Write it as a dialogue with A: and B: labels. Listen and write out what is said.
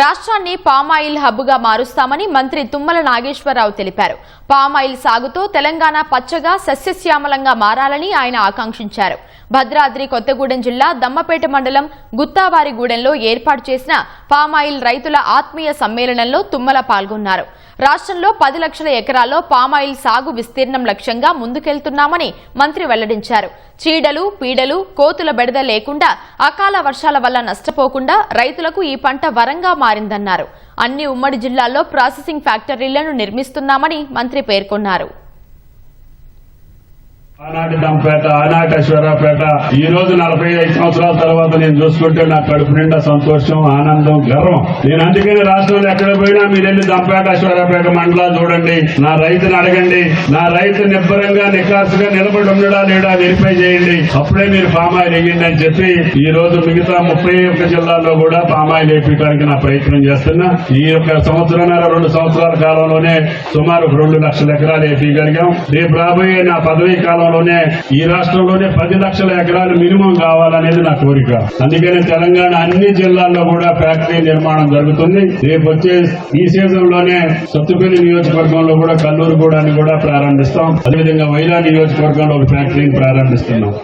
A: రాష్ట్రాన్ని పామాయిల్ హబ్గా మారుస్తామని మంత్రి తుమ్మల నాగేశ్వరరావు తెలిపారు. పామాయిల్ సాగుతో తెలంగాణ పచ్చగా సస్యశ్యామలంగా మారాలని ఆయన ఆకాంక్షించారు. భద్రాద్రి కొత్తగూడెం జిల్లా దమ్మపేట మండలం గుత్తావారిగూడెంలో ఏర్పాటు చేసిన పామాయిల్ రైతుల ఆత్మీయ సమ్మేళనంలో తుమ్మల పాల్గొన్నారు. రాష్ట్రంలో 10 లక్షల ఎకరాల్లో పామాయిల్ సాగు విస్తీర్ణం లక్ష్యంగా ముందుకెళ్తున్నామని మంత్రి వెల్లడించారు. చీడలు, పీడలు, కోతుల బెడద లేకుండా అకాల వర్షాల వల్ల నష్టపోకుండా రైతులకు ఈ పంట వరంగా మారిందన్నారు. అన్ని ఉమ్మడి జిల్లాల్లో ప్రాసెసింగ్ ఫ్యాక్టరీలను నిర్మిస్తున్నామని మంత్రి పేర్కొన్నారు.
B: ఆనాటి దంపేట, ఆనాటి అశ్వరాపేట, ఈ రోజు 45 సంవత్సరాల తర్వాత నేను చూసుకుంటే నా కడుపు నిండా సంతోషం, ఆనందం, గర్వం. నేను అందుకని రాష్ట్రంలో ఎక్కడ పోయినా మీరు వెళ్ళి దంపేట, అశ్వరాపేట మండలాలు చూడండి, నా రైతుని అడగండి, నా రైతు నిబ్బరంగా నిఖార్సుగా నిలబడి ఉండడా లేడా వెరిఫై చేయండి, అప్పుడే మీరు పామాయిల్ వేయండి అని చెప్పి ఈ రోజు మిగతా 31 జిల్లాల్లో కూడా పామాయిల్ వేయడానికి నా ప్రయత్నం చేస్తున్నా. ఈ యొక్క సంవత్సరంన్నర 2 సంవత్సరాల కాలంలోనే సుమారు 2 లక్షల ఎకరాలు వేయగలిగాం. రేపు రాబోయే నా పదవీ కాలం ఈ రాష్ట్రంలోనే 10 లక్షల ఎకరాలు మినిమం కావాలనేది నా కోరిక. అందుకని తెలంగాణ అన్ని జిల్లాల్లో కూడా ఫ్యాక్టరీ నిర్మాణం జరుగుతుంది. రేపు వచ్చే ఈ సీజన్ లోనే సత్తుపల్లి నియోజకవర్గంలో కూడా కల్లూరుగూడాన్ని కూడా ప్రారంభిస్తాం. అదేవిధంగా వైరా నియోజకవర్గంలో ఒక ఫ్యాక్టరీని ప్రారంభిస్తున్నాం.